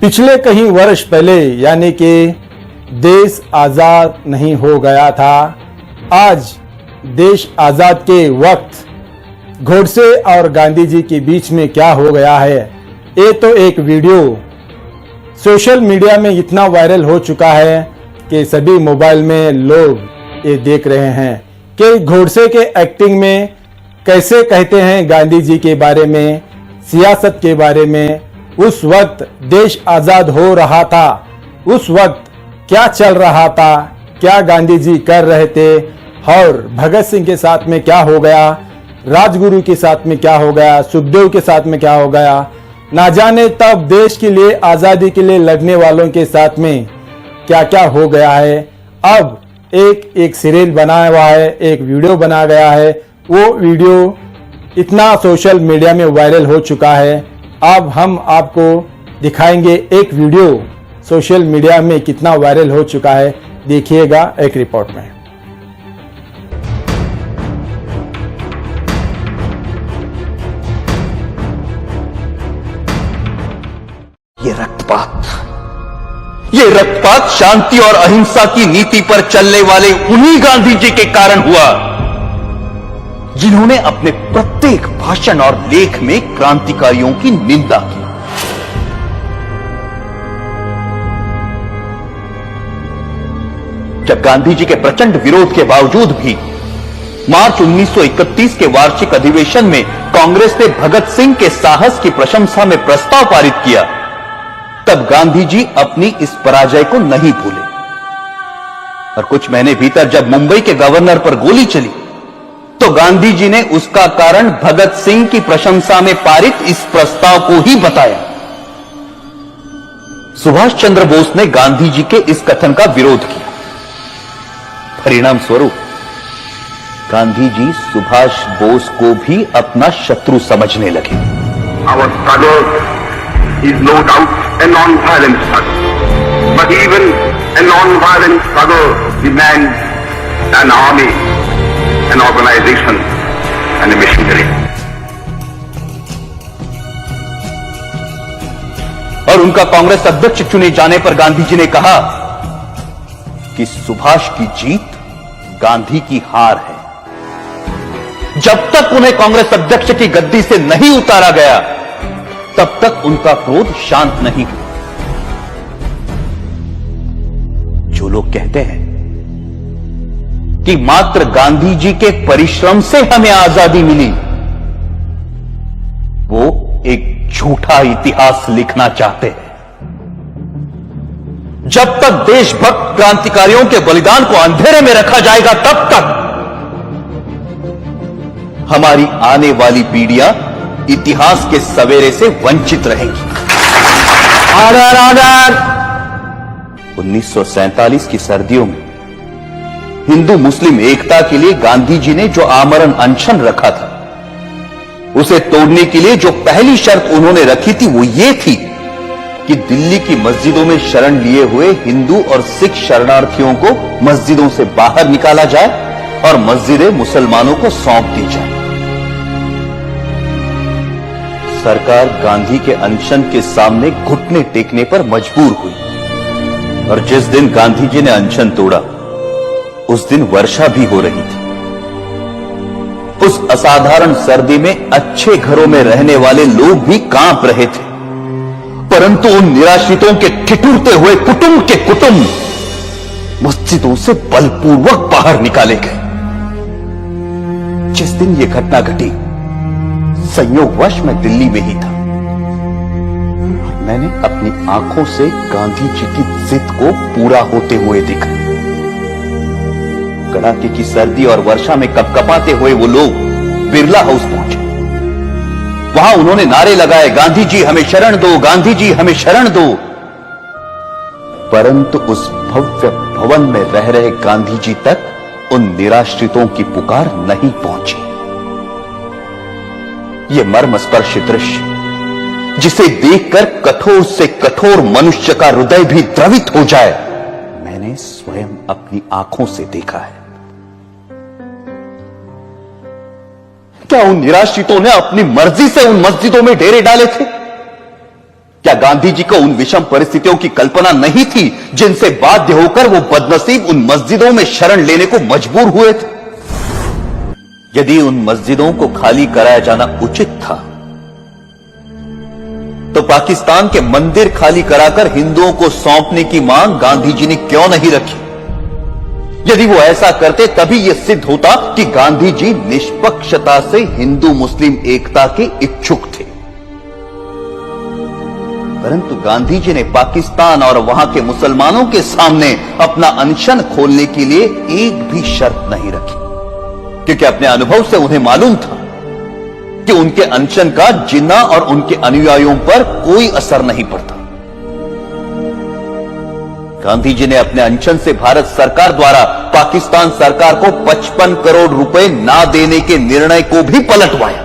पिछले कई वर्ष पहले यानी कि देश आज़ाद नहीं हो गया था, आज देश आज़ाद के वक्त गोडसे और गांधी जी के बीच में क्या हो गया है। ये तो एक वीडियो सोशल मीडिया में इतना वायरल हो चुका है कि सभी मोबाइल में लोग ये देख रहे हैं कि गोडसे के एक्टिंग में कैसे कहते हैं गांधी जी के बारे में, सियासत के बारे में। उस वक्त देश आज़ाद हो रहा था, उस वक्त क्या चल रहा था, क्या गांधी जी कर रहे थे और भगत सिंह के साथ में क्या हो गया, राजगुरु के साथ में क्या हो गया, सुखदेव के साथ में क्या हो गया, ना जाने तब देश के लिए, आज़ादी के लिए लड़ने वालों के साथ में क्या क्या हो गया है। अब एक सीरियल बना हुआ है, एक वीडियो बना गया है, वो वीडियो इतना सोशल मीडिया में वायरल हो चुका है। अब हम आपको दिखाएंगे एक वीडियो सोशल मीडिया में कितना वायरल हो चुका है, देखिएगा एक रिपोर्ट में। ये रक्तपात शांति और अहिंसा की नीति पर चलने वाले उन्हीं गांधी जी के कारण हुआ जिन्होंने अपने प्रत्येक भाषण और लेख में क्रांतिकारियों की निंदा की। जब गांधी जी के प्रचंड विरोध के बावजूद भी मार्च 1931 के वार्षिक अधिवेशन में कांग्रेस ने भगत सिंह के साहस की प्रशंसा में प्रस्ताव पारित किया, तब गांधी जी अपनी इस पराजय को नहीं भूले और कुछ महीने भीतर जब मुंबई के गवर्नर पर गोली चली तो गांधी जी ने उसका कारण भगत सिंह की प्रशंसा में पारित इस प्रस्ताव को ही बताया। सुभाष चंद्र बोस ने गांधी जी के इस कथन का विरोध किया। परिणाम स्वरूप गांधी जी सुभाष बोस को भी अपना शत्रु समझने लगे। Our struggle is no doubt a non-violent struggle, but even a non-violent struggle demands an army, an organization, and a machinery. और उनका कांग्रेस अध्यक्ष चुने जाने पर गांधी जी ने कहा कि सुभाष की जीत गांधी की हार है। जब तक उन्हें कांग्रेस अध्यक्ष की गद्दी से नहीं उतारा गया तब तक उनका क्रोध शांत नहीं हुआ। जो लोग कहते हैं कि मात्र गांधी जी के परिश्रम से हमें आजादी मिली, वो एक झूठा इतिहास लिखना चाहते हैं। जब तक देशभक्त क्रांतिकारियों के बलिदान को अंधेरे में रखा जाएगा तब तक हमारी आने वाली पीढ़ियां इतिहास के सवेरे से वंचित रहेंगी। Order order. 1947 की सर्दियों में हिंदू मुस्लिम एकता के लिए गांधी जी ने जो आमरण अनशन रखा था, उसे तोड़ने के लिए जो पहली शर्त उन्होंने रखी थी वो ये थी कि दिल्ली की मस्जिदों में शरण लिए हुए हिंदू और सिख शरणार्थियों को मस्जिदों से बाहर निकाला जाए और मस्जिदें मुसलमानों को सौंप दी जाए। सरकार गांधी के अनशन के सामने घुटने टेकने पर मजबूर हुई और जिस दिन गांधी जी ने अनशन तोड़ा उस दिन वर्षा भी हो रही थी। उस असाधारण सर्दी में अच्छे घरों में रहने वाले लोग भी कांप रहे थे, परंतु उन निराश्रितों के ठिठुरते हुए कुटुंब के कुटुंब मस्जिदों से बलपूर्वक बाहर निकाले गए। जिस दिन यह घटना घटी संयोगवश मैं दिल्ली में ही था। मैंने अपनी आंखों से गांधी जी की जिद को पूरा होते हुए देखा। कड़ाके की सर्दी और वर्षा में कपकपाते हुए वो लोग बिरला हाउस पहुंचे। वहां उन्होंने नारे लगाए, गांधी जी हमें शरण दो, गांधी जी हमें शरण दो। परंतु उस भव्य भवन में रह रहे गांधी जी तक उन निराश्रितों की पुकार नहीं पहुंची। यह मर्मस्पर्शी दृश्य जिसे देखकर कठोर से कठोर मनुष्य का हृदय भी द्रवित हो जाए, मैंने स्वयं अपनी आंखों से देखा है। क्या उन निराश्रितों ने अपनी मर्जी से उन मस्जिदों में डेरे डाले थे? क्या गांधी जी को उन विषम परिस्थितियों की कल्पना नहीं थी जिनसे बाध्य होकर वो बदनसीब उन मस्जिदों में शरण लेने को मजबूर हुए थे? यदि उन मस्जिदों को खाली कराया जाना उचित था, तो पाकिस्तान के मंदिर खाली कराकर हिंदुओं को सौंपने की मांग गांधी जी ने क्यों नहीं रखी? यदि वो ऐसा करते तभी यह सिद्ध होता कि गांधी जी निष्पक्षता से हिंदू मुस्लिम एकता के इच्छुक थे। परंतु गांधी जी ने पाकिस्तान और वहां के मुसलमानों के सामने अपना अनशन खोलने के लिए एक भी शर्त नहीं रखी, क्योंकि अपने अनुभव से उन्हें मालूम था कि उनके अनशन का जिन्ना और उनके अनुयायियों पर कोई असर नहीं पड़ता। गांधी जी ने अपने अनशन से भारत सरकार द्वारा पाकिस्तान सरकार को 55 करोड़ रुपए ना देने के निर्णय को भी पलटवाया,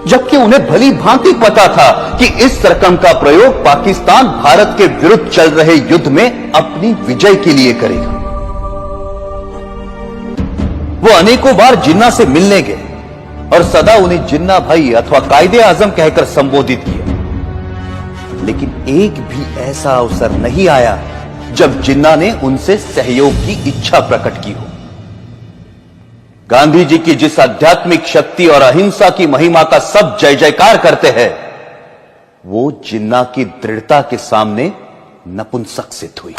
जबकि उन्हें भली भांति पता था कि इस रकम का प्रयोग पाकिस्तान भारत के विरुद्ध चल रहे युद्ध में अपनी विजय के लिए करेगा। वो अनेकों बार जिन्ना से मिलने गए और सदा उन्हें जिन्ना भाई अथवा कायदे आजम कहकर संबोधित किया, लेकिन एक भी ऐसा अवसर नहीं आया जब जिन्ना ने उनसे सहयोग की इच्छा प्रकट की हो। गांधी जी की जिस आध्यात्मिक शक्ति और अहिंसा की महिमा का सब जय जयकार करते हैं, वो जिन्ना की दृढ़ता के सामने नपुंसक सिद्ध हुई।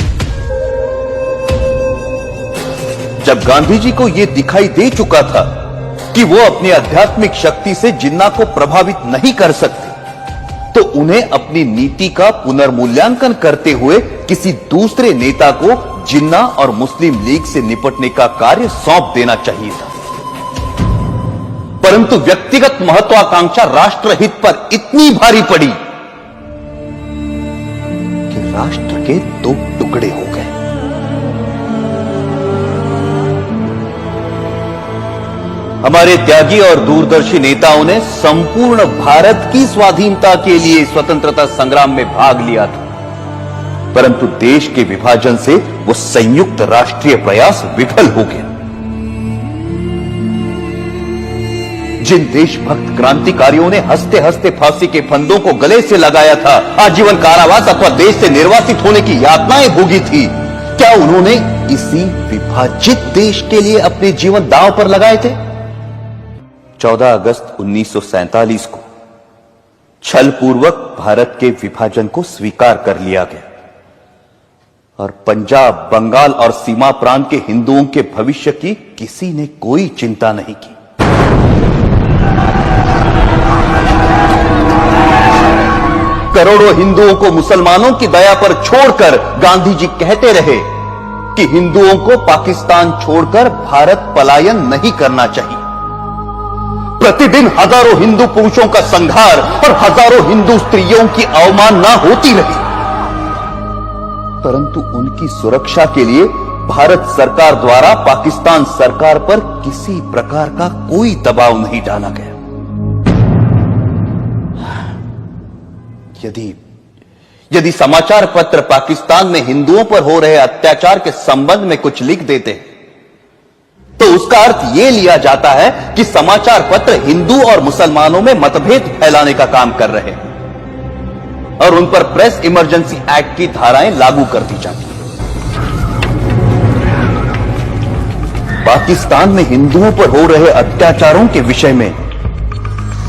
जब गांधी जी को यह दिखाई दे चुका था कि वो अपनी आध्यात्मिक शक्ति से जिन्ना को प्रभावित नहीं कर सकते, तो उन्हें अपनी नीति का पुनर्मूल्यांकन करते हुए किसी दूसरे नेता को जिन्ना और मुस्लिम लीग से निपटने का कार्य सौंप देना चाहिए था। परंतु व्यक्तिगत महत्वाकांक्षा राष्ट्रहित पर इतनी भारी पड़ी कि राष्ट्र के दो टुकड़े हो गए। हमारे त्यागी और दूरदर्शी नेताओं ने संपूर्ण भारत की स्वाधीनता के लिए स्वतंत्रता संग्राम में भाग लिया था, परंतु देश के विभाजन से वो संयुक्त राष्ट्रीय प्रयास विफल हो गया। जिन देशभक्त क्रांतिकारियों ने हंसते हंसते फांसी के फंदों को गले से लगाया था, आजीवन कारावास अथवा देश से निर्वासित होने की यातनाएं भोगी थी, क्या उन्होंने इसी विभाजित देश के लिए अपने जीवन दांव पर लगाए थे? 14 अगस्त 1947 को छलपूर्वक भारत के विभाजन को स्वीकार कर लिया गया और पंजाब, बंगाल और सीमा प्रांत के हिंदुओं के भविष्य की किसी ने कोई चिंता नहीं की। करोड़ों हिंदुओं को मुसलमानों की दया पर छोड़कर गांधी जी कहते रहे कि हिंदुओं को पाकिस्तान छोड़कर भारत पलायन नहीं करना चाहिए। प्रतिदिन हजारों हिंदू पुरुषों का संहार और हजारों हिंदू स्त्रियों की अवमानना होती रही, परंतु उनकी सुरक्षा के लिए भारत सरकार द्वारा पाकिस्तान सरकार पर किसी प्रकार का कोई दबाव नहीं डाला गया। यदि समाचार पत्र पाकिस्तान में हिंदुओं पर हो रहे अत्याचार के संबंध में कुछ लिख देते तो उसका अर्थ यह लिया जाता है कि समाचार पत्र हिंदू और मुसलमानों में मतभेद फैलाने का काम कर रहे हैं और उन पर प्रेस इमरजेंसी एक्ट की धाराएं लागू कर दी जाती हैं। पाकिस्तान में हिंदुओं पर हो रहे अत्याचारों के विषय में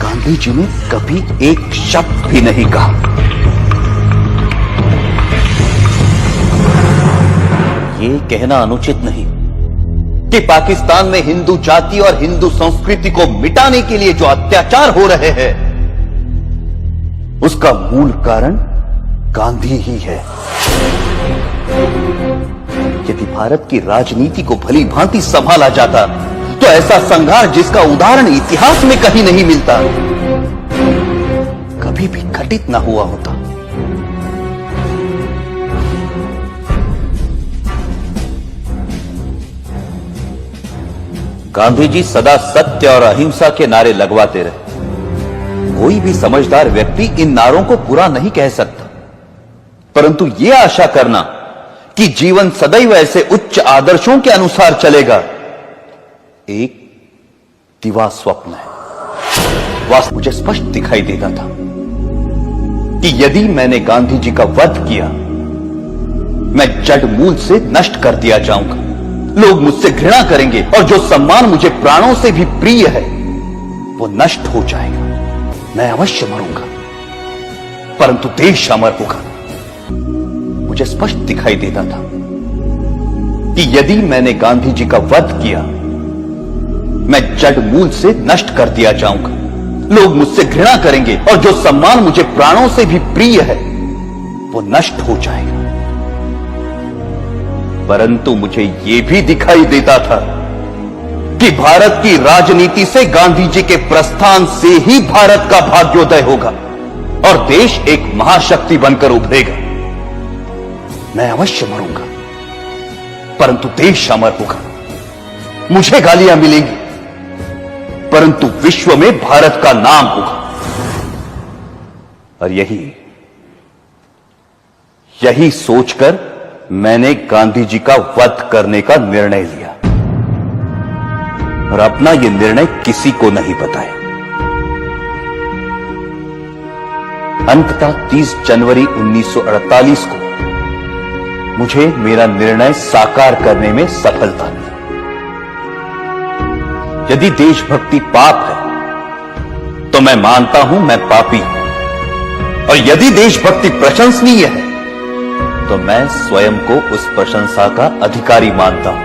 गांधी जी ने कभी एक शब्द भी नहीं कहा। यह कहना अनुचित नहीं कि पाकिस्तान में हिंदू जाति और हिंदू संस्कृति को मिटाने के लिए जो अत्याचार हो रहे हैं, उसका मूल कारण गांधी ही है। यदि भारत की राजनीति को भली भांति संभाला जाता तो ऐसा संघार जिसका उदाहरण इतिहास में कहीं नहीं मिलता, कभी भी घटित ना हुआ होता। गांधी जी सदा सत्य और अहिंसा के नारे लगवाते रहे। कोई भी समझदार व्यक्ति इन नारों को बुरा नहीं कह सकता, परंतु यह आशा करना कि जीवन सदैव ऐसे उच्च आदर्शों के अनुसार चलेगा, एक दिवा स्वप्न है। वास्तव मुझे स्पष्ट दिखाई देता था कि यदि मैंने गांधी जी का वध किया, मैं जड़ मूल से नष्ट कर दिया जाऊंगा। लोग मुझसे घृणा करेंगे और जो सम्मान मुझे प्राणों से भी प्रिय है वो नष्ट हो जाएगा। मैं अवश्य मरूंगा, परंतु देश अमर होगा। मुझे स्पष्ट दिखाई देता था कि यदि मैंने गांधी जी का वध किया, मैं जड़ मूल से नष्ट कर दिया जाऊंगा। लोग मुझसे घृणा करेंगे और जो सम्मान मुझे प्राणों से भी प्रिय है वो नष्ट हो जाएगा। परंतु मुझे यह भी दिखाई देता था कि भारत की राजनीति से गांधी जी के प्रस्थान से ही भारत का भाग्योदय होगा और देश एक महाशक्ति बनकर उभरेगा। मैं अवश्य मरूंगा, परंतु देश अमर होगा। मुझे गालियां मिलेंगी, परंतु विश्व में भारत का नाम होगा। और यही सोचकर मैंने गांधी जी का वध करने का निर्णय लिया और अपना यह निर्णय किसी को नहीं बताया। अंततः 30 जनवरी 1948 को मुझे मेरा निर्णय साकार करने में सफलता मिली। यदि देशभक्ति पाप है तो मैं मानता हूं मैं पापी हूं, और यदि देशभक्ति प्रशंसनीय है तो मैं स्वयं को उस प्रशंसा का अधिकारी मानता हूं।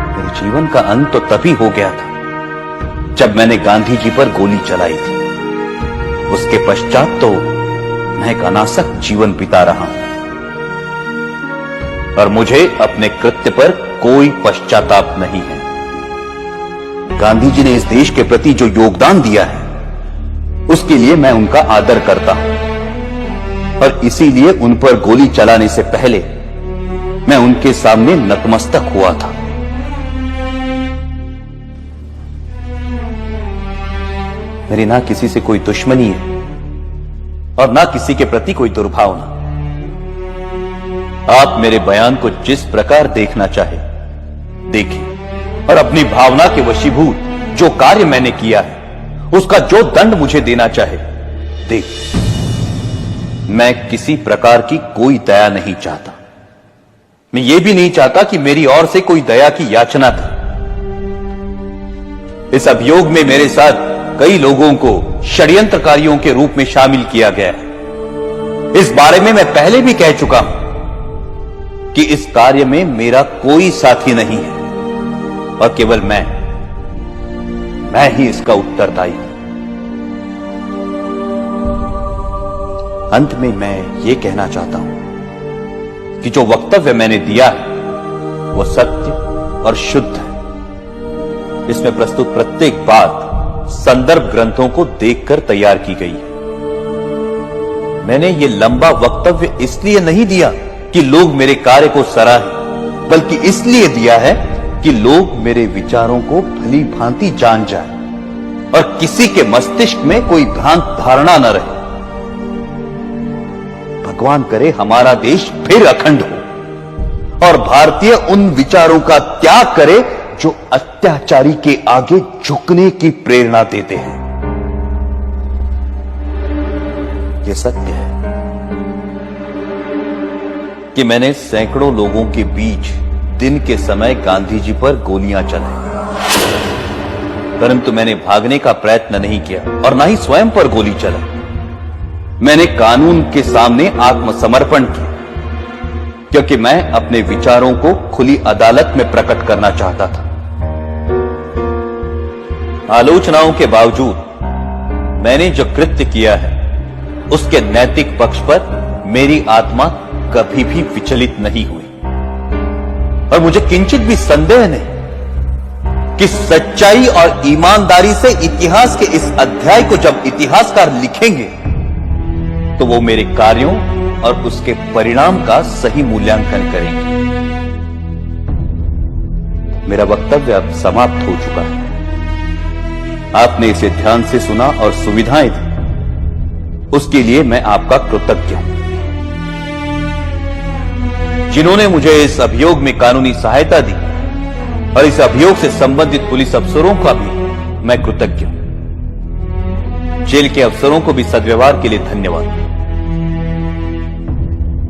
मेरे जीवन का अंत तो तभी हो गया था जब मैंने गांधी जी पर गोली चलाई थी। उसके पश्चात तो मैं एक अनासक्त जीवन बिता रहा हूं और मुझे अपने कृत्य पर कोई पश्चाताप नहीं है। गांधी जी ने इस देश के प्रति जो योगदान दिया है उसके लिए मैं उनका आदर करता हूं और इसीलिए उन पर गोली चलाने से पहले मैं उनके सामने नतमस्तक हुआ था। मेरी ना किसी से कोई दुश्मनी है और ना किसी के प्रति कोई दुर्भावना। आप मेरे बयान को जिस प्रकार देखना चाहे देखिए और अपनी भावना के वशीभूत जो कार्य मैंने किया है उसका जो दंड मुझे देना चाहे देखिए। मैं किसी प्रकार की कोई दया नहीं चाहता। मैं ये भी नहीं चाहता कि मेरी ओर से कोई दया की याचना करे। इस अभियोग में मेरे साथ कई लोगों को षड्यंत्रकारियों के रूप में शामिल किया गया है। इस बारे में मैं पहले भी कह चुका हूं कि इस कार्य में मेरा कोई साथी नहीं है और केवल मैं ही इसका उत्तरदायी हूं। अंत में मैं ये कहना चाहता हूं कि जो वक्तव्य मैंने दिया है वो सत्य और शुद्ध है। इसमें प्रस्तुत प्रत्येक बात संदर्भ ग्रंथों को देखकर तैयार की गई है। मैंने ये लंबा वक्तव्य इसलिए नहीं दिया कि लोग मेरे कार्य को सराहें, बल्कि इसलिए दिया है कि लोग मेरे विचारों को भली भांति जान जाए और किसी के मस्तिष्क में कोई भ्रांत धारणा न रहे। भगवान करे हमारा देश फिर अखंड हो और भारतीय उन विचारों का त्याग करे जो अत्याचारी के आगे झुकने की प्रेरणा देते हैं। यह सत्य है कि मैंने सैकड़ों लोगों के बीच दिन के समय गांधी जी पर गोलियां चलाई, परंतु मैंने भागने का प्रयत्न नहीं किया और ना ही स्वयं पर गोली चलाई। मैंने कानून के सामने आत्मसमर्पण किया क्योंकि मैं अपने विचारों को खुली अदालत में प्रकट करना चाहता था। आलोचनाओं के बावजूद मैंने जो कृत्य किया है उसके नैतिक पक्ष पर मेरी आत्मा कभी भी विचलित नहीं हुई और मुझे किंचित भी संदेह नहीं कि सच्चाई और ईमानदारी से इतिहास के इस अध्याय को जब इतिहासकार लिखेंगे तो वो मेरे कार्यों और उसके परिणाम का सही मूल्यांकन करेंगे। मेरा वक्तव्य अब समाप्त हो चुका है। आपने इसे ध्यान से सुना और सुविधाएं दी, उसके लिए मैं आपका कृतज्ञ हूं। जिन्होंने मुझे इस अभियोग में कानूनी सहायता दी और इस अभियोग से संबंधित पुलिस अफसरों का भी मैं कृतज्ञ हूं। जेल के अफसरों को भी सद्व्यवहार के लिए धन्यवाद।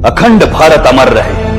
अखंड भारत अमर रहे।